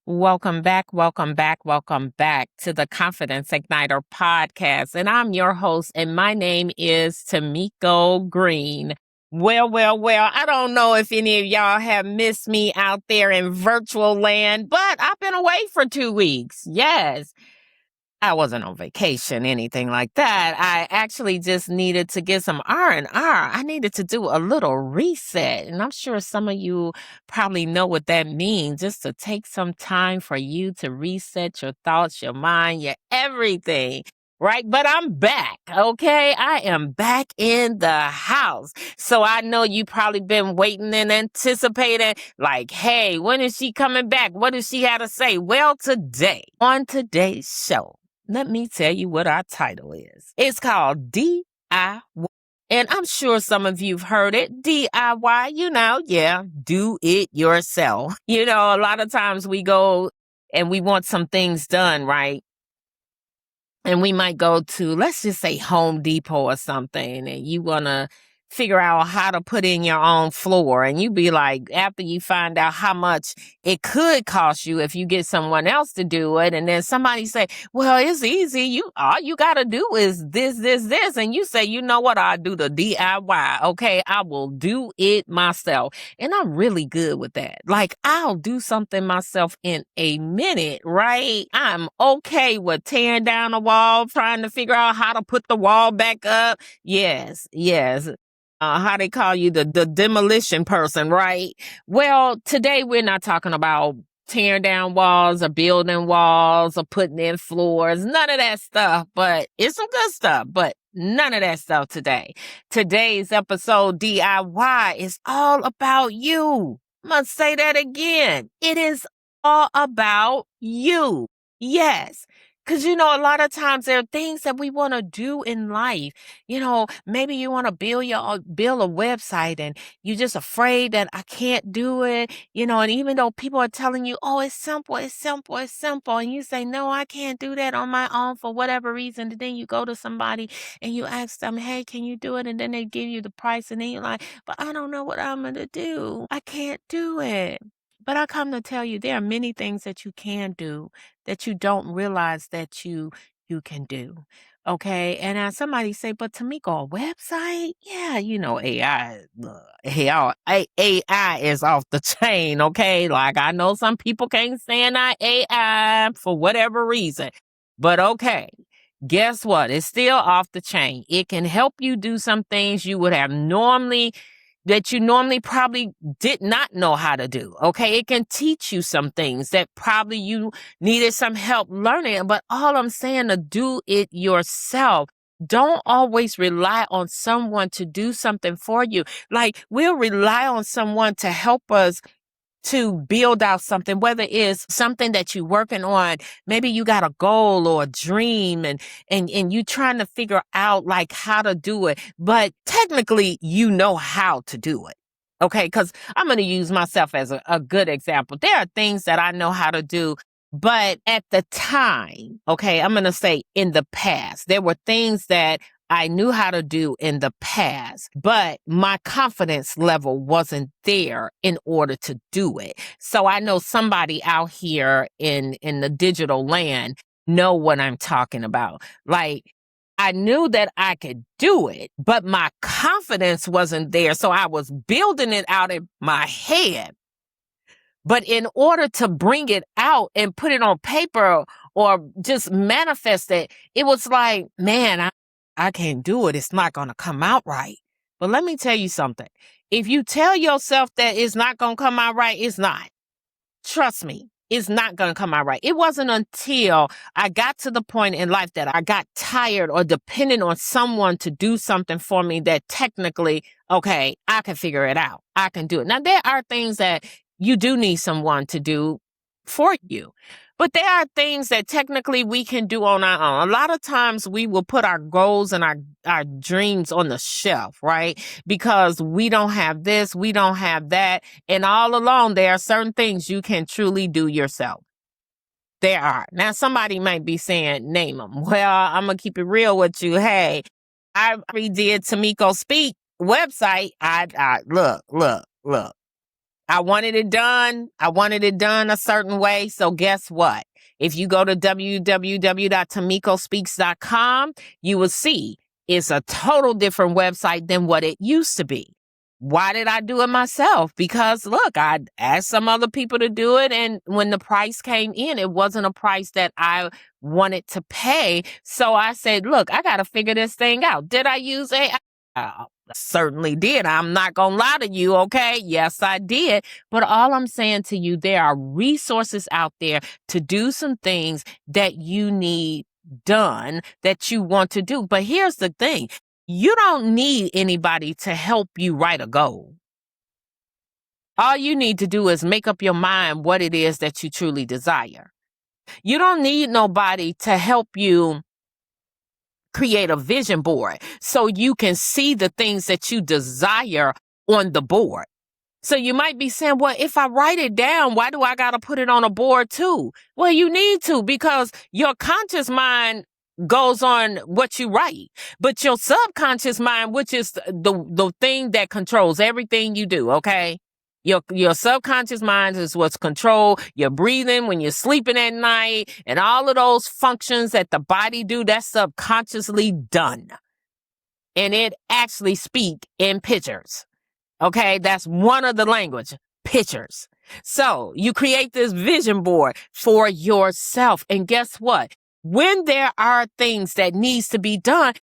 Welcome back to the Confidence Igniter podcast. And I'm your host, and my name is Tamiko Green. Well, I don't know if any of y'all have missed me out there in virtual land, but I've been away for 2 weeks. Yes. I wasn't on vacation, anything like that. I actually just needed to get some R&R. I needed to do a little reset. And I'm sure some of you probably know what that means, just to take some time for you to reset your thoughts, your mind, your everything. Right? But I'm back, okay? I am back in the house. So I know you probably been waiting and anticipating, like, hey, when is she coming back? What does she have to say? Well, today, on today's show, let me tell you what our title is. It's called D.I.Y. And I'm sure some of you've heard it. D.I.Y, do it yourself. A lot of times we go and we want some things done, right? And we might go to, let's just say, Home Depot or something, and you want to figure out how to put in your own floor. And you be like, after you find out how much it could cost you if you get someone else to do it, and then somebody say, well, it's easy. All you got to do is this. And you say, you know what? I'll do the DIY. Okay, I will do it myself. And I'm really good with that. Like, I'll do something myself in a minute, right? I'm okay with tearing down a wall, trying to figure out how to put the wall back up. Yes. How they call you, the demolition person, right? Well, today we're not talking about tearing down walls or building walls or putting in floors, none of that stuff, but it's some good stuff, but none of that stuff today. Today's episode, DIY, is all about you. I must say that again. It is all about you. Yes. Because, a lot of times there are things that we want to do in life. Maybe you want to build a website and you're just afraid that I can't do it, and even though people are telling you, oh, it's simple, and you say, no, I can't do that on my own for whatever reason. And then you go to somebody and you ask them, hey, can you do it? And then they give you the price and then you're like, but I don't know what I'm going to do. I can't do it. But I come to tell you, there are many things that you can do that you don't realize that you can do. Okay. And now somebody say, but Tamiko, a website? Yeah, AI is off the chain. Okay. Like, I know some people can't stand our AI for whatever reason, but okay. Guess what? It's still off the chain. It can help you do some things you would have that you normally probably did not know how to do. Okay. It can teach you some things that probably you needed some help learning. But all I'm saying, to do it yourself. Don't always rely on someone to do something for you. Like, we'll rely on someone to help us to build out something, whether it's something that you're working on. Maybe you got a goal or a dream and you trying to figure out like how to do it, but technically you know how to do it. Okay. Cause I'm going to use myself as a good example. There are things that I know how to do, but at the time, okay, I'm going to say in the past, there were things that I knew how to do in the past, but my confidence level wasn't there in order to do it. So I know somebody out here in the digital land know what I'm talking about. Like, I knew that I could do it, but my confidence wasn't there. So I was building it out in my head. But in order to bring it out and put it on paper or just manifest it, it was like, man, I can't do it. It's not going to come out right. But let me tell you something. If you tell yourself that it's not going to come out right, it's not. Trust me, it's not going to come out right. It wasn't until I got to the point in life that I got tired or dependent on someone to do something for me that technically, okay, I can figure it out. I can do it. Now, there are things that you do need someone to do for you. But there are things that technically we can do on our own. A lot of times we will put our goals and our dreams on the shelf, right? Because we don't have this, we don't have that. And all along, there are certain things you can truly do yourself. There are. Now, somebody might be saying, name them. Well, I'm going to keep it real with you. Hey, I redid Tamiko Speak website. Look. I wanted it done. I wanted it done a certain way. So guess what? If you go to www.tamikospeaks.com, you will see it's a total different website than what it used to be. Why did I do it myself? Because look, I asked some other people to do it. And when the price came in, it wasn't a price that I wanted to pay. So I said, look, I got to figure this thing out. Did I use AI? Certainly did. I'm not going to lie to you, okay? Yes, I did. But all I'm saying to you, there are resources out there to do some things that you need done that you want to do. But here's the thing. You don't need anybody to help you write a goal. All you need to do is make up your mind what it is that you truly desire. You don't need nobody to help you create a vision board so you can see the things that you desire on the board. So you might be saying, well, if I write it down, why do I got to put it on a board too? Well, you need to, because your conscious mind goes on what you write, but your subconscious mind, which is the thing that controls everything you do, okay? Your subconscious mind is what's control your breathing when you're sleeping at night, and all of those functions that the body do, that's subconsciously done. And it actually speak in pictures. Okay, that's one of the language, pictures. So you create this vision board for yourself. And guess what? When there are things that needs to be done,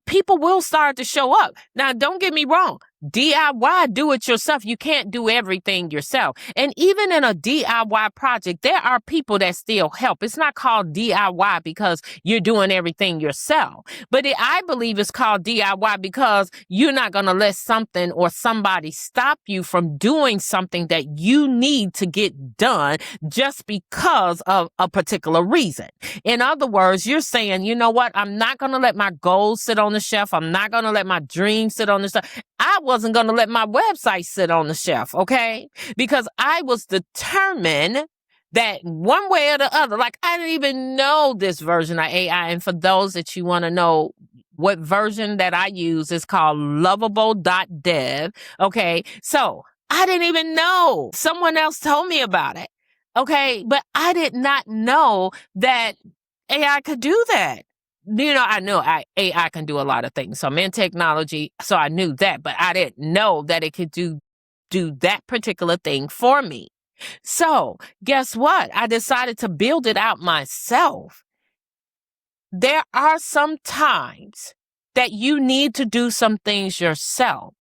people will start to show up. Now, don't get me wrong. DIY, do it yourself. You can't do everything yourself. And even in a DIY project, there are people that still help. It's not called DIY because you're doing everything yourself. But I believe it's called DIY because you're not going to let something or somebody stop you from doing something that you need to get done just because of a particular reason. In other words, you're saying, you know what? I'm not going to let my goals sit on the shelf. I'm not going to let my dreams sit on the shelf. I wasn't going to let my website sit on the shelf, okay? Because I was determined that one way or the other, like I didn't even know this version of AI. And for those that you want to know what version that I use, is called lovable.dev, okay? So I didn't even know. Someone else told me about it, okay? But I did not know that AI could do that. You know, I know AI can do a lot of things. So I'm in technology, so I knew that, but I didn't know that it could do that particular thing for me. So guess what? I decided to build it out myself. There are some times that you need to do some things yourself.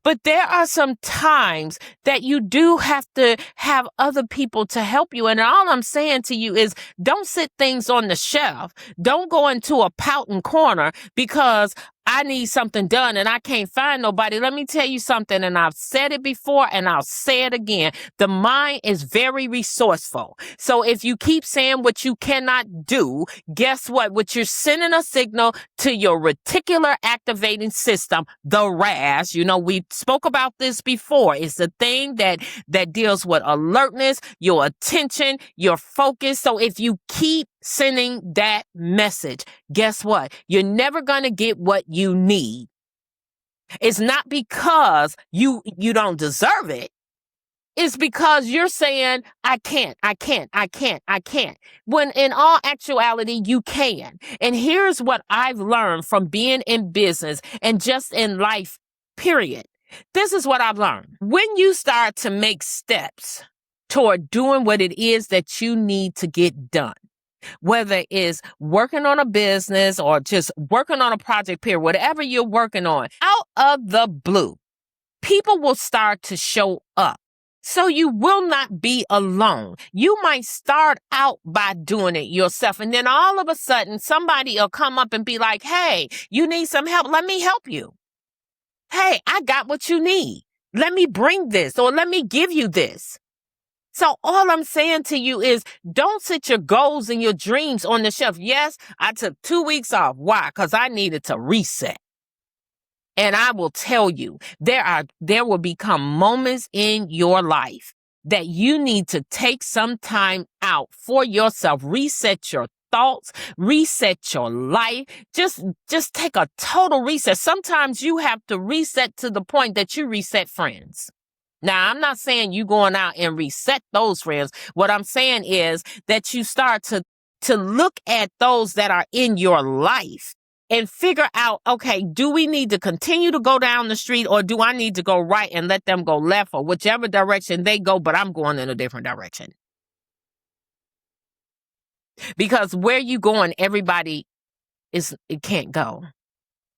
But there are some times that you do have to have other people to help you. And all I'm saying to you is don't sit things on the shelf. Don't go into a pouting corner because I need something done and I can't find nobody. Let me tell you something, and I've said it before and I'll say it again. The mind is very resourceful. So if you keep saying what you cannot do, guess what? What you're sending a signal to your reticular activating system, the RAS. You know, we spoke about this before. It's the thing that deals with alertness, your attention, your focus. So if you keep sending that message, guess what? You're never going to get what you need. It's not because you don't deserve it. It's because you're saying, I can't. When in all actuality, you can. And here's what I've learned from being in business and just in life, period. This is what I've learned. When you start to make steps toward doing what it is that you need to get done, whether it's working on a business or just working on a project, period, whatever you're working on, out of the blue, people will start to show up. So you will not be alone. You might start out by doing it yourself. And then all of a sudden, somebody will come up and be like, hey, you need some help? Let me help you. Hey, I got what you need. Let me bring this, or let me give you this. So all I'm saying to you is don't sit your goals and your dreams on the shelf. Yes, I took 2 weeks off. Why? Because I needed to reset. And I will tell you, there will become moments in your life that you need to take some time out for yourself. Reset your thoughts, reset your life. Just take a total reset. Sometimes you have to reset to the point that you reset friends. Now, I'm not saying you going out and reset those friends. What I'm saying is that you start to look at those that are in your life and figure out, okay, do we need to continue to go down the street, or do I need to go right and let them go left, or whichever direction they go, but I'm going in a different direction? Because where you going, everybody it can't go.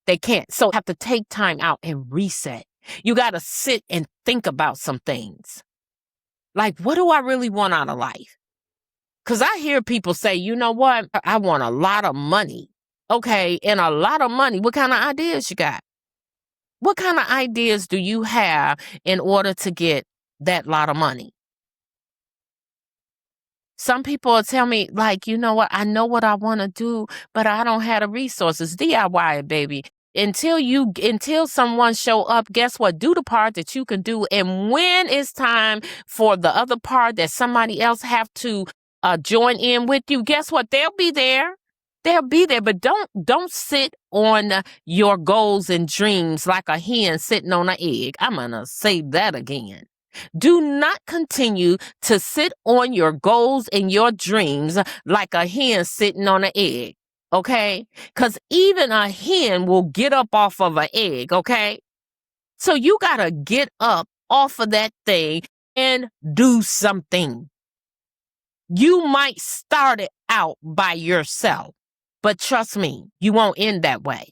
They can't. So you have to take time out and reset. You got to sit and think about some things. Like, what do I really want out of life? Because I hear people say, you know what? I want a lot of money. Okay, and a lot of money. What kind of ideas you got? What kind of ideas do you have in order to get that lot of money? Some people will tell me, like, you know what? I know what I want to do, but I don't have the resources. DIY it, baby. Until someone show up, guess what? Do the part that you can do. And when it's time for the other part that somebody else have to join in with you, guess what? They'll be there. They'll be there. But don't sit on your goals and dreams like a hen sitting on an egg. I'm gonna say that again. Do not continue to sit on your goals and your dreams like a hen sitting on an egg, okay? Because even a hen will get up off of an egg, okay? So you got to get up off of that thing and do something. You might start it out by yourself, but trust me, you won't end that way.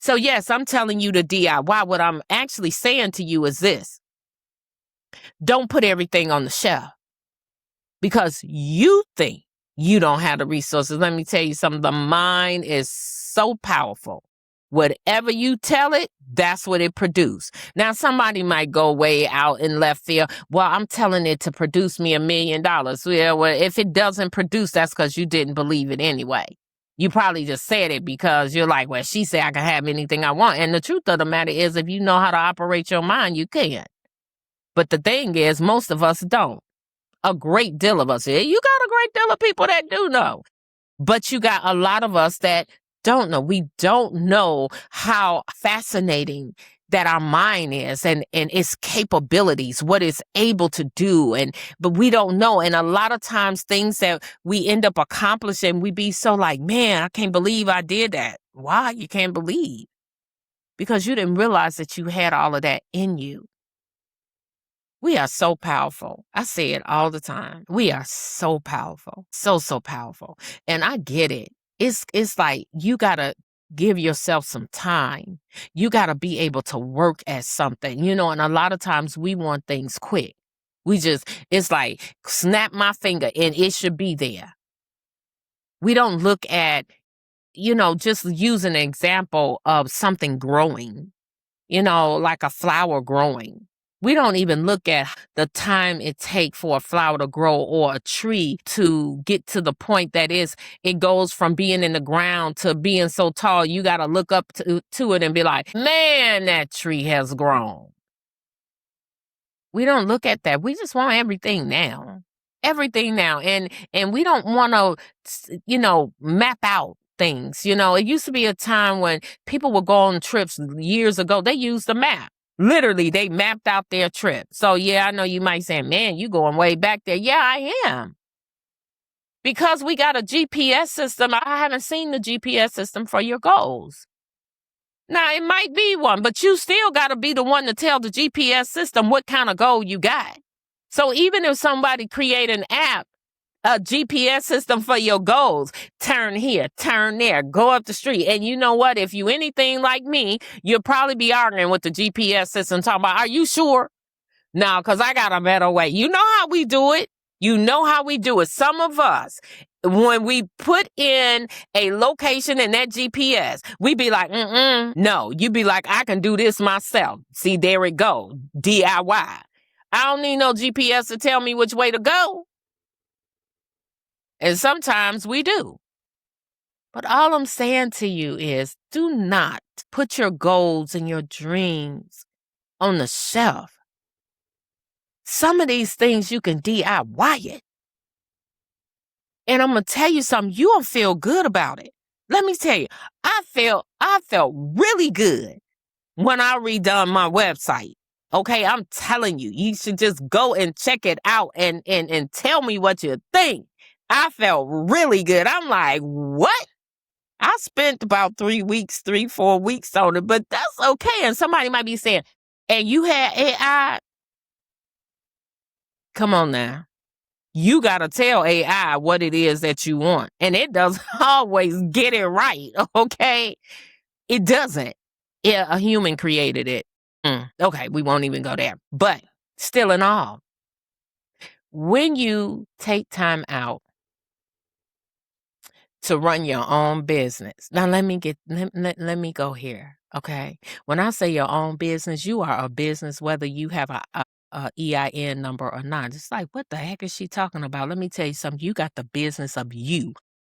So yes, I'm telling you to DIY. What I'm actually saying to you is this. Don't put everything on the shelf because you think you don't have the resources. Let me tell you something. The mind is so powerful. Whatever you tell it, that's what it produces. Now, somebody might go way out in left field. Well, I'm telling it to produce me $1 million. Yeah, well, if it doesn't produce, that's because you didn't believe it anyway. You probably just said it because you're like, well, she said I can have anything I want. And the truth of the matter is, if you know how to operate your mind, you can. But the thing is, most of us don't. A great deal of us. You got a great deal of people that do know. But you got a lot of us that don't know. We don't know how fascinating that our mind is and its capabilities, what it's able to do. But we don't know. And a lot of times things that we end up accomplishing, we be so like, man, I can't believe I did that. Why? You can't believe? Because you didn't realize that you had all of that in you. We are so powerful. I say it all the time. We are so powerful. So powerful. And I get it. It's like you got to give yourself some time. You got to be able to work at something, and a lot of times we want things quick. It's like snap my finger and it should be there. We don't look at, just use an example of something growing, like a flower growing. We don't even look at the time it takes for a flower to grow or a tree to get to the point that it goes from being in the ground to being so tall, you got to look up to it and be like, man, that tree has grown. We don't look at that. We just want everything now. Everything now. And we don't want to, map out things. It used to be a time when people would go on trips years ago. They used the map. Literally, they mapped out their trip. So, yeah, I know you might say, man, you going way back there. Yeah, I am. Because we got a GPS system. I haven't seen the GPS system for your goals. Now, it might be one, but you still got to be the one to tell the GPS system what kind of goal you got. So even if somebody create an app, a GPS system for your goals. Turn here, turn there, go up the street. And you know what? If you anything like me, you'll probably be arguing with the GPS system talking about, are you sure? No, because I got a better way. You know how we do it. You know how we do it. Some of us, when we put in a location in that GPS, we be like, no. You be like, I can do this myself. See, there it go. DIY. I don't need no GPS to tell me which way to go. And sometimes we do. But all I'm saying to you is do not put your goals and your dreams on the shelf. Some of these things you can DIY it. And I'm going to tell you something, you'll feel good about it. Let me tell you, I felt really good when I redone my website. Okay, I'm telling you, you should just go and check it out and tell me what you think. I felt really good. I'm like, what? I spent about 4 weeks on it, but that's okay. And somebody might be saying, and you had AI? Come on now. You got to tell AI what it is that you want. And it doesn't always get it right, okay? It doesn't. Yeah, a human created it. Okay, we won't even go there. But still in all, when you take time out to run your own business. Now let me go here. Okay. When I say your own business, you are a business whether you have a EIN number or not. It's like, what the heck is she talking about? Let me tell you something. You got the business of you.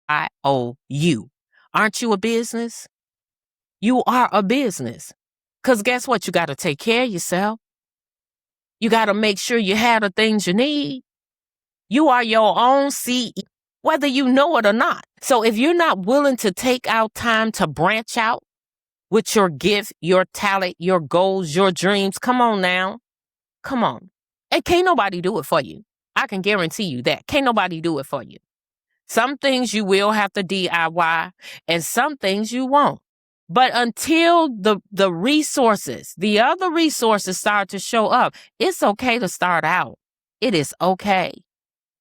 IOU. Aren't you a business? You are a business. Cause guess what? You got to take care of yourself. You got to make sure you have the things you need. You are your own CEO, whether you know it or not. So if you're not willing to take out time to branch out with your gift, your talent, your goals, your dreams, come on now. Come on. And can't nobody do it for you. I can guarantee you that. Can't nobody do it for you. Some things you will have to DIY and some things you won't. But until the resources, the other resources start to show up, it's okay to start out. It is okay.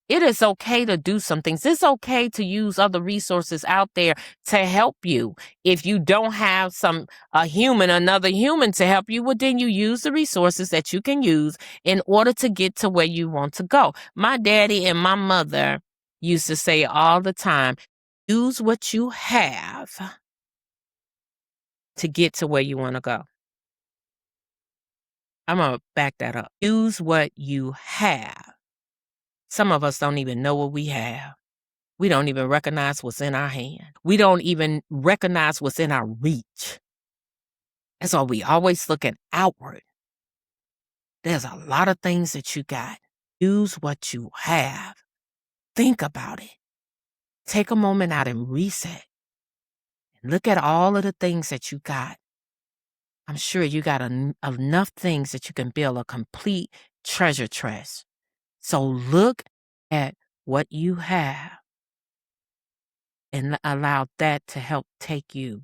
It is okay to do some things. It's okay to use other resources out there to help you. If you don't have another human to help you, well, then you use the resources that you can use in order to get to where you want to go. My daddy and my mother used to say all the time, use what you have to get to where you want to go. I'm going to back that up. Use what you have. Some of us don't even know what we have. We don't even recognize what's in our hand. We don't even recognize what's in our reach. That's why we always looking outward. There's a lot of things that you got. Use what you have. Think about it. Take a moment out and reset. And look at all of the things that you got. I'm sure you got enough things that you can build a complete treasure chest. So look at what you have and allow that to help take you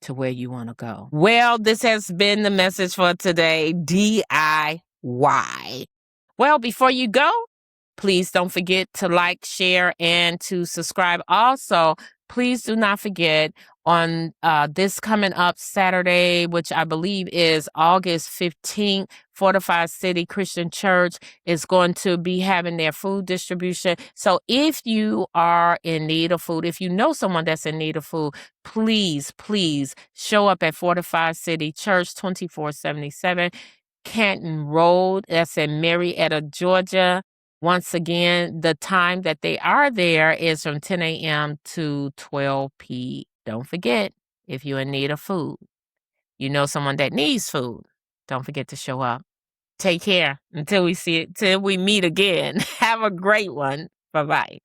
to where you want to go. Well, this has been the message for today, DIY. Well, before you go, please don't forget to like, share, and to subscribe. Also, please do not forget on this coming up Saturday, which I believe is August 15th, Fortified City Christian Church is going to be having their food distribution. So if you are in need of food, if you know someone that's in need of food, please show up at Fortified City Church, 2477 Canton Road. That's in Marietta, Georgia. Once again, the time that they are there is from 10 a.m. to 12 p.m. Don't forget, if you're in need of food, you know someone that needs food, don't forget to show up. Take care till we meet again. Have a great one. Bye-bye.